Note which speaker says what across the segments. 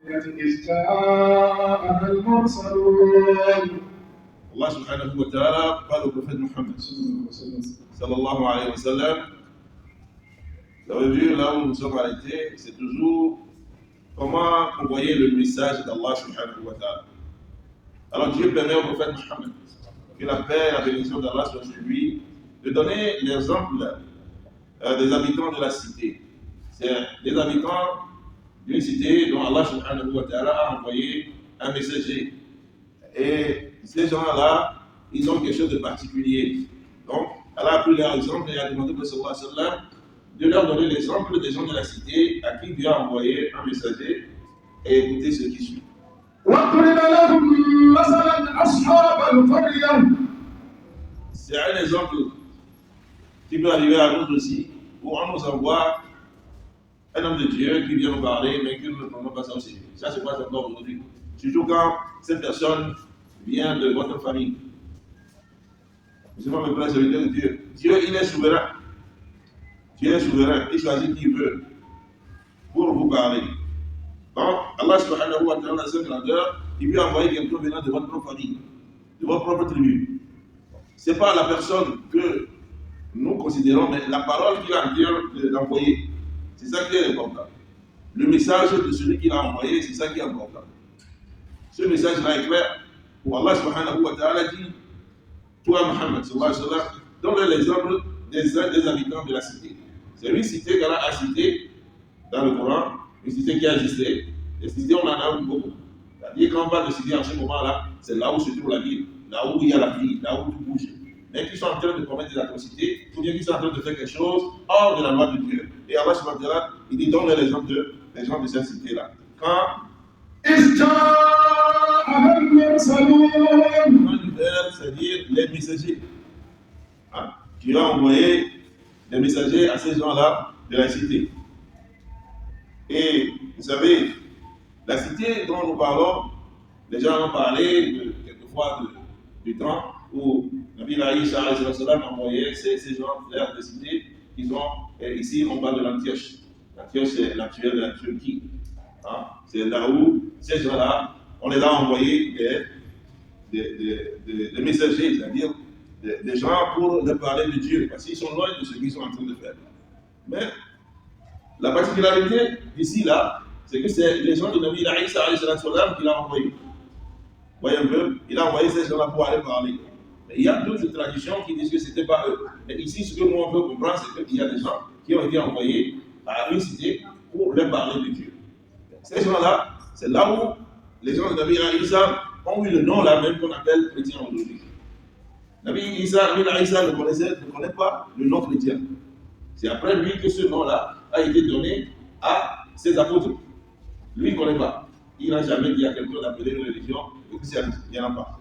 Speaker 1: إذ جاءها المرسلون.
Speaker 2: Allah subhanahu wa ta'ala parle au prophète Mohammed sallallahu alayhi wa sallam. Vous avez vu, là où nous sommes arrêtés, c'est toujours comment envoyer le message d'Allah subhanahu wa ta'ala. Alors Dieu permet au prophète Mohammed, que la paix et la bénédiction d'Allah soit sur lui, de donner l'exemple des habitants de la cité. C'est des habitants d'une cité dont Allah subhanahu wa ta'ala a envoyé un messager. Et ces gens-là, ils ont quelque chose de particulier. Donc, Allah a pris leur exemple et a demandé au sallallahu alayhi wa sallam de leur donner l'exemple des gens de la cité à qui Dieu a envoyé un messager. Et écoutez ce qui suit. C'est un exemple qui peut arriver à nous aussi, où on nous envoie un homme de Dieu qui vient nous parler, mais qui ne prononce pas ça aussi. Ça, c'est pas encore aujourd'hui. Surtout quand cette personne vient de votre famille. Musulman me plaît, serviteur de Dieu. Dieu, il est souverain. Dieu est souverain. Il choisit qui il veut pour vous parler. Donc, Allah subhanahu wa ta'ala, dans sa grandeur, il peut envoyer quelqu'un venant de votre propre famille, de votre propre tribu. Ce n'est pas la personne que nous considérons, mais la parole qu'il a d'envoyer. C'est ça qui est important. Le message de celui qui l'a envoyé, c'est ça qui est important. Ce message-là est clair. Où Allah subhanahu wa ta'ala dit, toi Muhammad sallallahu alayhi wa sallam, donne l'exemple des habitants de la cité. C'est une cité qu'Allah a citée dans le Coran, une cité qui a existé. Les cités, on en a eu beaucoup. C'est-à-dire quand on parle de cité en ce moment-là, c'est là où se trouve la ville, là où il y a la vie, là où tout bouge. Mais qui sont en train de commettre des atrocités, ou bien qui sont en train de faire quelque chose hors de la loi de Dieu. Et Allah subhanahu wa ta'ala, il dit donne l'exemple des gens de cette cité-là. Quand c'est-à-dire les messagers. Hein? Dieu a envoyé des messagers à ces gens-là de la cité. Et vous savez, la cité dont nous parlons, les gens ont parlé quelquefois du temps où Nabi Isa a envoyé ces gens vers des cités qui sont, ici on parle de l'Antioche. L'Antioche c'est l'actuelle Turquie. Hein? C'est là où ces gens-là, on les a envoyés des messagers, c'est-à-dire des gens pour leur parler de Dieu, parce qu'ils sont loin de ce qu'ils sont en train de faire. Mais la particularité d'ici là, c'est que c'est les gens de Nabi Isa qu'il a envoyés. Vous voyez un peu, il a envoyé ces gens-là pour aller parler. Mais il y a d'autres traditions qui disent que ce n'était pas eux. Mais ici, ce que nous on peut comprendre, c'est qu'il y a des gens qui ont été envoyés à une cité pour leur parler de Dieu. Ces gens-là, c'est là où les gens de Nabi Isa ont eu le nom là même qu'on appelle chrétien aujourd'hui. Nabi Isa ne connaît pas le nom chrétien. C'est après lui que ce nom-là a été donné à ses apôtres. Lui, il ne connaît pas. Il n'a jamais dit à quelqu'un d'appeler une religion le christianisme. Il n'y en a pas.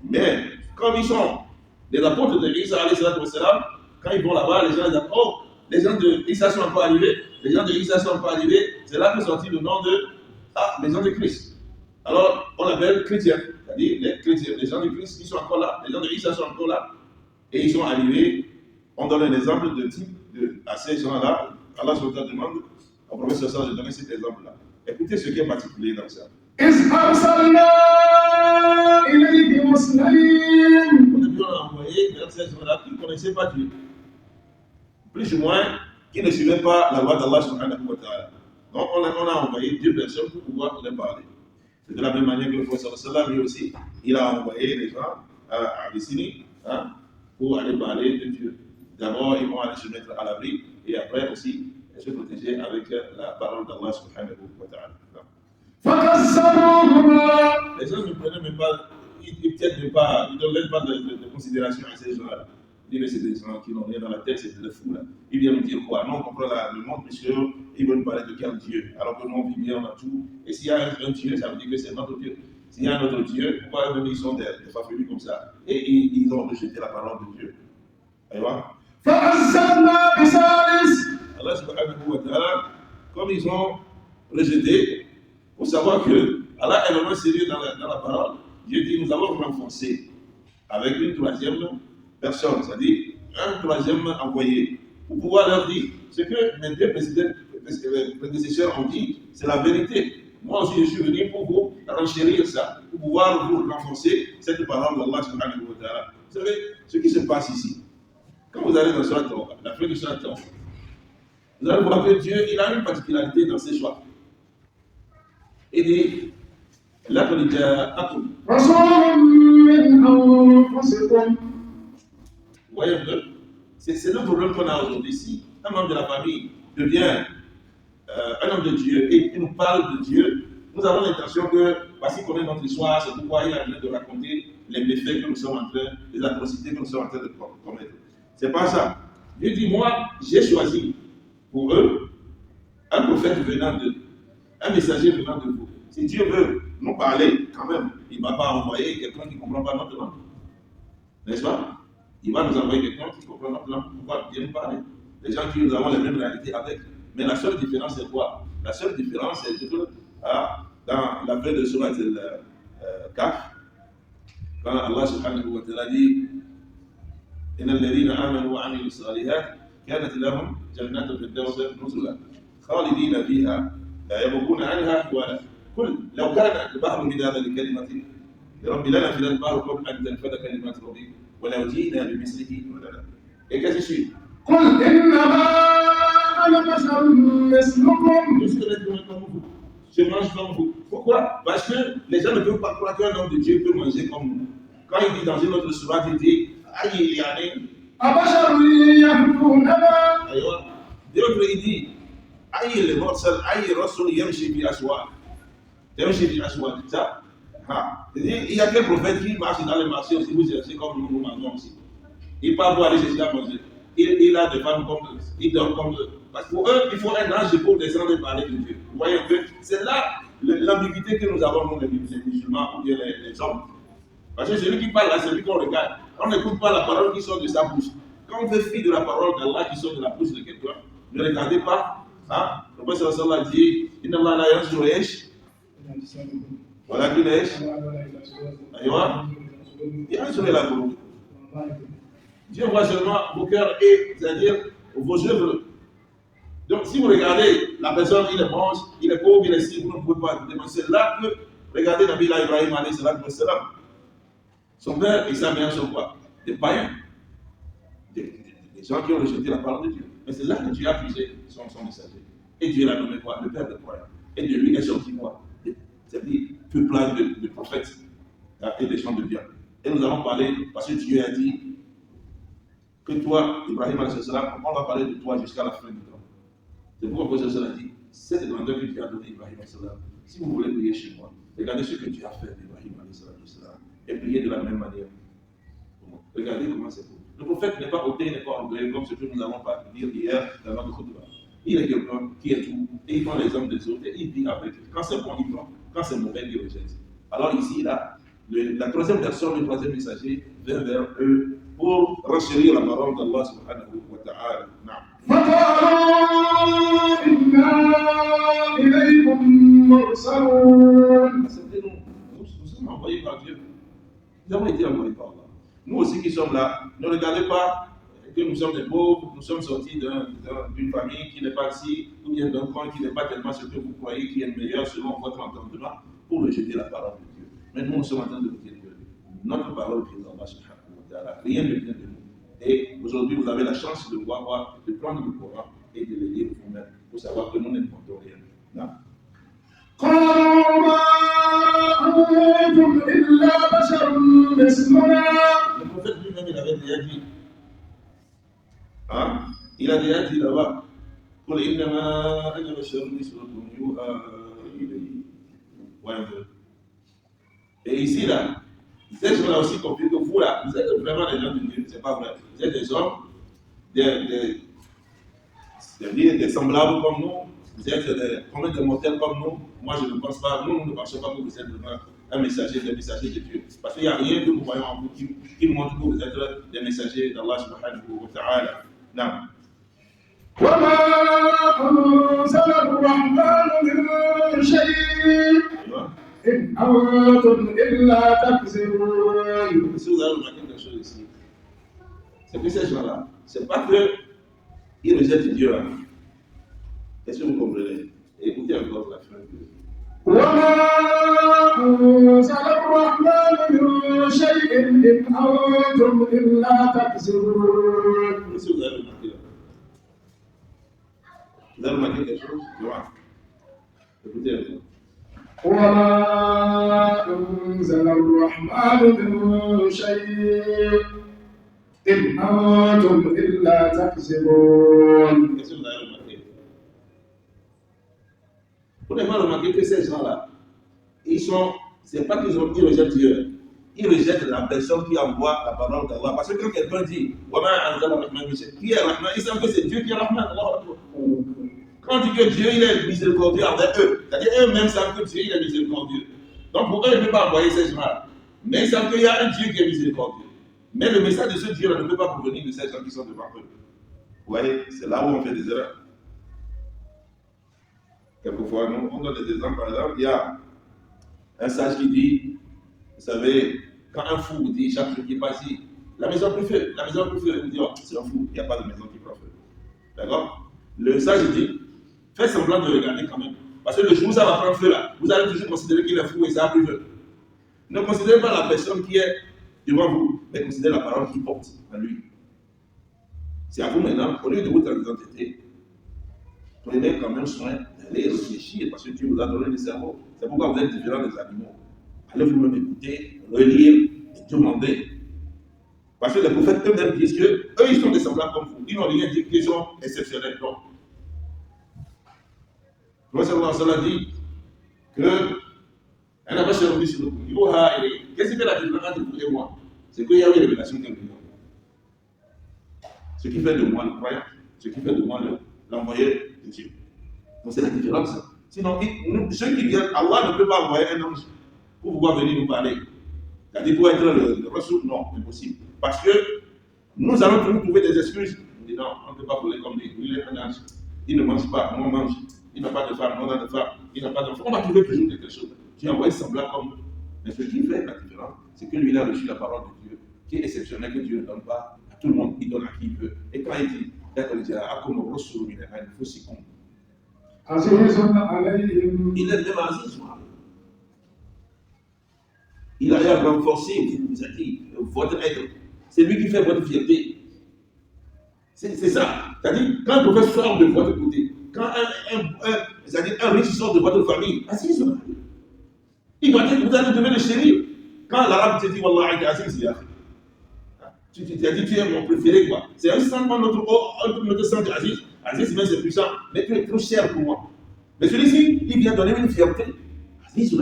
Speaker 2: Mais comme ils sont des apôtres de Isa, quand ils vont là-bas, les gens disent oh, les gens de Isa sont pas arrivés. Les gens de Isa sont pas arrivés. C'est là que sortit le nom de les gens de Christ. Alors, on l'appelle chrétien. C'est-à-dire les chrétiens, les gens de Christ, ils sont encore là. Les gens de Isa sont encore là. Et ils sont arrivés. On donne un exemple de type à ces gens-là. Allah se demande au prophète de donner cet exemple-là. Écoutez ce qui est particulier dans ça. Au début, on a envoyé vers ces gens-là qui ne connaissaient pas Dieu. Plus ou moins, qui ne suivaient pas la loi d'Allah subhanahu wa ta'ala. Donc, on a envoyé 2 personnes pour pouvoir leur parler. C'est de la même manière que le prophète sallallahu lui aussi, il a envoyé les gens à Abyssinie pour aller parler de Dieu. D'abord, ils vont aller se mettre à l'abri et après aussi se protéger avec la parole d'Allah subhanahu wa ta'ala. Les gens ne prenaient même pas, ils ne donnent pas de considération à ces gens-là. Ils disent que c'est des gens qui n'ont rien dans la tête, c'est des fous là. Ils viennent nous dire quoi? Non, on comprend le monde puisqu'ils veulent nous parler de quel Dieu. Alors que nous, on vit bien, on a tout. Et s'il y a un Dieu, ça veut dire que c'est notre Dieu. S'il y a un autre Dieu, pourquoi eux-mêmes ils sont des farfelus comme ça? Et ils ont rejeté la parole de Dieu. Vous voyez? Allah subhanahu wa ta'ala, comme ils ont rejeté, il faut savoir que Allah est vraiment sérieux dans la parole. Dieu dit, nous avons renforcé avec une 3e personne, c'est-à-dire un 3e envoyé, pour pouvoir leur dire ce que mes 2 prédécesseurs ont dit, c'est la vérité. moi aussi je suis venu pour vous renchérir ça, pour pouvoir vous renforcer cette parole d'Allah subhanahu wa ta'ala. Vous savez, ce qui se passe ici, quand vous allez dans Surat Tawbah, la fin de Surat Tawbah, vous allez voir que Dieu, il a une particularité dans ses choix. Il dit, لقد جاءكم
Speaker 1: رسول من أنفسكم.
Speaker 2: Vous voyez un peu? C'est le problème qu'on a aujourd'hui. Si un membre de la famille devient un homme de Dieu et il nous parle de Dieu, nous avons l'intention que, parce qu'il connaît notre histoire, c'est pourquoi il a besoin de raconter les méfaits que nous sommes en train, les atrocités que nous sommes en train de commettre. C'est pas ça. Dieu dit, moi, j'ai choisi pour eux un prophète venant d'eux, un messager venant de vous. Si Dieu veut nous parler, quand même, il ne va pas envoyer quelqu'un qui ne comprend pas notre langue. N'est-ce pas? Il va nous envoyer quelqu'un qui comprend notre langue. Pourquoi bien nous parler? Les gens qui nous avons les mêmes réalités avec. Mais la seule différence, c'est quoi? La seule différence, c'est que dans la fin de Surat al-Kahf, quand Allah subhanahu wa ta'ala dit إن الذين آمنوا وعملوا الصالحات كانت لهم جنات الفردوس نزلا خالدين فيها لا يبغون عنها حولا قل لو كان البحر مدادا لكلمة ربي لنا في البحر قبل أن تنفذ كلمات ربي ولو جئنا بمثله مددا. Et qu'est-ce que je suis?
Speaker 1: قل إنما أنا بشر مثلكم.
Speaker 2: Je suis comme vous. Je mange comme vous. Pourquoi? Parce que les gens ne peuvent pas croire qu'un homme de Dieu peut manger comme nous. Quand il dit dans une autre sourate, il dit aïe, yani.
Speaker 1: أبشر يهدوننا.
Speaker 2: Aïwa. D'autres, il dit aïe, le morsel, aïe, rasul, yamshi bi aswa. Yamshi bi aswa. Ça. Il y a quel prophète qui marche dans les marchés aussi, vous cherchez comme nous mangeons aussi. Il part pour aller chercher à manger. Il a des femmes comme eux. Il dort comme eux. Parce que pour eux, il faut un ange pour descendre et parler de Dieu. Vous voyez un peu? C'est là l'ambiguïté que nous avons, nous, les musulmans, ou bien les hommes. Parce que celui qui parle là, c'est lui qu'on regarde. On n'écoute pas la parole qui sort de sa bouche. Quand on fait fi de la parole d'Allah qui sort de la bouche de quelqu'un, ne regardez pas. Hein? Le prophète sallallahu alayhi wa sallam dit Inna Allah la yanzuru yesh. Voilà qui est. Aïwa. Il y a un sur la boue. Dieu voit seulement vos cœurs et, c'est-à-dire vos œuvres. Donc, si vous regardez la personne, il est moche, il est pauvre, il est si, vous ne pouvez pas dénoncer. Là que, regardez Nabi Ibrahim alayhi salam. Son père et sa mère sont quoi? Des païens. Des gens qui ont rejeté la parole de Dieu. Mais c'est là que Dieu a accusé son messager. Et Dieu l'a nommé quoi? Le père des croyants. Et de lui est sorti quoi? C'est-à-dire, peuplage de prophètes et des gens de bien. Et nous allons parler, parce que Dieu a dit que toi, Ibrahim alayhi salam, on va parler de toi jusqu'à la fin du temps. C'est pourquoi le prophète a dit, cette grandeur que Dieu a donnée à Ibrahim alayhi salam, si vous voulez prier chez moi, regardez ce que Dieu a fait d'Ibrahim alayhi salam et priez de la même manière. Regardez comment c'est beau. Le prophète n'est pas ôté, il n'est pas orgueilleux, comme ce que nous avons dit hier dans notre khutbah. Il est quelqu'un qui est tout, et il prend les hommes des autres, et il vit avec eux. Quand c'est bon, il prend. Quand c'est mauvais, il rejette. Alors ici, là, la troisième personne, le troisième messager, vient vers eux pour renchérir la parole d'Allah subhanahu wa ta'ala.
Speaker 1: فقالوا إنا إليكم مرسلون.
Speaker 2: Nous sommes envoyés par Dieu. Nous avons été envoyés par Allah. Nous aussi qui sommes là, ne regardez pas que nous sommes des pauvres, nous sommes sortis d'une famille qui n'est pas ici, ou bien d'un coin qui n'est pas tellement ce que vous croyez qui est meilleur selon votre entendement, pour rejeter la parole de Dieu. Mais nous sommes en train de rejeter notre parole qui est d'Allah subhanahu wa ta'ala. Rien ne vient de nous. Et aujourd'hui, vous avez la chance de voir, de prendre le Coran et de le lire vous-même pour savoir que nous n'inventons rien. Non.
Speaker 1: قالوا ما أنتم إلا بشر مثلنا.
Speaker 2: Le prophète lui-même, il avait déjà dit, hein? Il a déjà dit là-bas, قل إنما أنا بشر مثلكم يوحى إلي. Et ici, là, ces gens-là aussi compris que vous, là, vous êtes vraiment des gens de Dieu, c'est pas vrai. Vous êtes des hommes, des semblables comme nous, vous êtes des mortels comme nous. Moi, je ne pense pas, nous ne pensons pas que vous êtes vraiment un messager, des messagers de Dieu. Parce qu'il n'y a rien que nous voyons en vous qui montre que vous êtes des messagers d'Allah subhanahu wa ta'ala. Non.
Speaker 1: وما أنزل الرحمن من شيء إن أنتم إلا تكذبون.
Speaker 2: Si vous avez remarqué quelque chose ici, c'est que ces gens-là, c'est pas qu'ils rejettent Dieu. Est-ce que vous comprenez? Écoutez encore la fin
Speaker 1: وما أنزل الرحمن من شيء إن أنتم إلا تكذبون.
Speaker 2: Est-ce que vous avez remarqué là? Vous avez remarqué quelque chose? Noir. Écoutez un peu.
Speaker 1: وما أنزل الرحمن من شيء إن أنتم إلا تكذبون.
Speaker 2: Qu'est-ce que vous avez remarqué? Vous n'avez pas remarqué que ces gens-là, c'est pas qu'ils rejettent Dieu, ils rejettent la personne qui envoie la parole d'Allah. Parce que quand quelqu'un dit, qui est Rahman, ils savent que c'est Dieu qui est Rahman. Quand on dit que Dieu il est miséricordieux avec eux, c'est-à-dire eux-mêmes savent que Dieu il est miséricordieux. Donc pour eux, ils ne peuvent pas envoyer ces gens-là. Mais ils savent qu'il y a un Dieu qui est miséricordieux. Mais le message de ce Dieu-là ne peut pas provenir de ces gens qui sont devant eux. Vous voyez, c'est là où on fait des erreurs. Quelquefois, nous, on donne des exemples. Par exemple, il y a un sage qui dit, vous savez, quand un fou vous dit chaque jour qu'il passe ici, la maison plus feu, il vous dit, oh, c'est un fou, il n'y a pas de maison qui prend feu. D'accord? Le sage dit, faites semblant de regarder quand même. Parce que le jour où ça va prendre feu là, vous allez toujours considérer qu'il est fou et ça a pris feu. Ne considérez pas la personne qui est devant vous, mais considérez la parole qu'il porte en lui. C'est à vous maintenant, au lieu de vous entêter, prenez quand même soin d'aller réfléchir parce que Dieu vous a donné le cerveau. C'est pourquoi vous êtes différents des animaux. Allez vous-même écouter, relire et demander. Parce que les prophètes eux-mêmes disent qu'eux, ils sont des semblables comme vous. Ils n'ont rien dit qu'ils sont exceptionnels. Non. Le Prophète dit que qu'est-ce qui fait la différence entre vous et moi? C'est qu'il y a une révélation quelque part. Ce qui fait de moi le croyant, ce qui fait de moi l'envoyé de Dieu. Donc c'est la différence. Sinon, ceux qui viennent, Allah ne peut pas envoyer un ange pour pouvoir venir nous parler. C'est-à-dire pour être le ressource, non, impossible. Parce que nous allons toujours trouver des excuses. On dit non, on ne peut pas voler comme lui, il est un ange. Il ne mange pas, nous on mange. Il n'a pas de femme, nous on a de femme. Il n'a pas d'enfant. On va trouver toujours quelque chose. Dieu envoie semblant comme nous. Mais ce qui fait la différence, c'est que lui, il a reçu la parole de Dieu, qui est exceptionnelle, que Dieu ne donne pas à tout le monde, il donne à qui il veut. Et quand il dit, il est même Aziz. Il a renforcé, vous a dit, votre être. C'est lui qui fait votre fierté. C'est ça. C'est-à-dire, quand un prophète sort de votre côté, quand un riche sort de votre famille, Aziz, il doit être, vous allez devenir le chéri. Quand l'arabe te dit, Wallah, Aziz, tu t'as dit, tu es mon préféré, quoi. C'est un sentiment, notre sang de Aziz. Aziz, mais c'est puissant, mais tu es trop cher pour moi. Mais celui-ci, il vient donner une fierté. Aziz,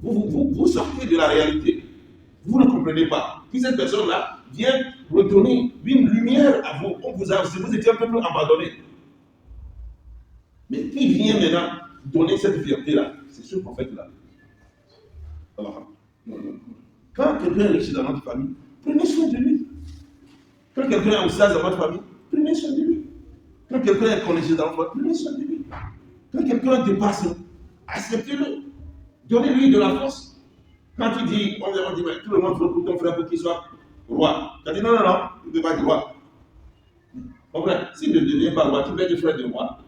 Speaker 2: vous sortez de la réalité. Vous ne comprenez pas. Puis cette personne-là vient redonner une lumière à vous. Vous étiez un peu plus abandonné. Mais qui vient maintenant donner cette fierté-là? C'est ce prophète-là. Alors, quand quelqu'un est riche dans notre famille, prenez soin de lui. Quand quelqu'un est oustaz dans votre famille, prenez soin de lui. Quand quelqu'un est connaisseur dans votre famille, prenez soin de lui. Quand quelqu'un dépasse, acceptez-le. Donnez-lui de la force. Quand il dit, on dit, mais tout le monde veut pour ton frère pour qu'il soit roi. Tu as dit, non, il ne peut pas être roi. Mon frère, s'il ne devient pas roi, tu peux être frère de roi.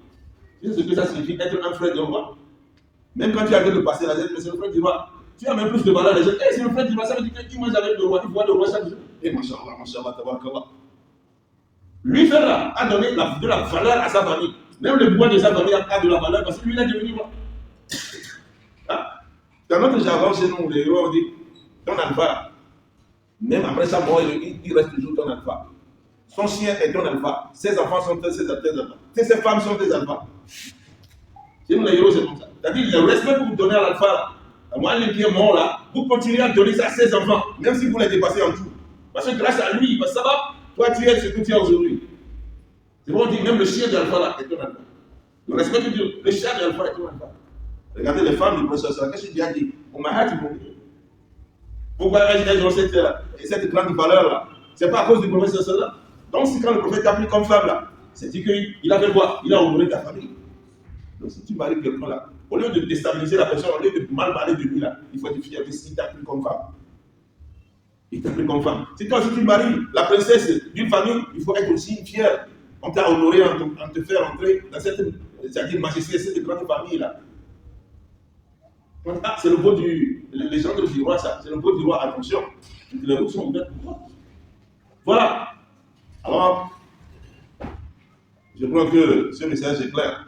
Speaker 2: Tu sais ce que ça signifie, être un frère de roi. Même quand tu as de passer la tête, mais c'est le frère du roi. Tu as même plus de valeur les gens. C'est le frère du roi, ça veut dire qu'il mange avec le roi, il voit le roi chaque jour. Et machallah, tabarakallah. Lui, frère, a donné de la valeur à sa famille. Même le pouvoir de sa famille a de la valeur parce que lui, il est devenu roi. Dans notre jargon, chez nous, les héros, on dit ton alpha. Même après sa mort, il reste toujours ton alpha. Son chien est ton alpha. Ses enfants sont tes alphas. Ses femmes sont tes alphas. Chez nous, les héros, c'est comme ça. C'est-à-dire, le respect que vous donnez à l'alpha, à moi, qui est mort là, vous continuez à donner ça à ses enfants, même si vous les dépassez en tout. Parce que grâce à lui, parce que ça va, toi, tu es ce que tu es aujourd'hui. C'est pour dire, même le chien de l'alpha là est ton alpha. Le respect que Dieu, le chien de l'alpha est ton alpha. Regardez les femmes du professeur, qu'est-ce qu'il a dit? Pourquoi elles ont cette grande valeur là? C'est pas à cause du professeur là. Donc, si quand le prophète t'a pris comme femme là, c'est dit qu'il a fait quoi? Il a honoré ta famille. Donc, si tu maries quelqu'un là, au lieu de déstabiliser la personne, au lieu de mal parler de lui là, il faut être fier de ce qu'il t'a pris comme femme. Il t'a pris comme femme. Si toi, si tu maries la princesse d'une famille, il faut être aussi fier. On t'a honoré en te faire entrer dans cette c'est-à-dire majesté, cette grande famille là. Ah, c'est le vote les gens du roi, ça. C'est le vote du roi, attention. Les routes sont ouvertes pour toi. Voilà. Alors, je crois que ce message est clair.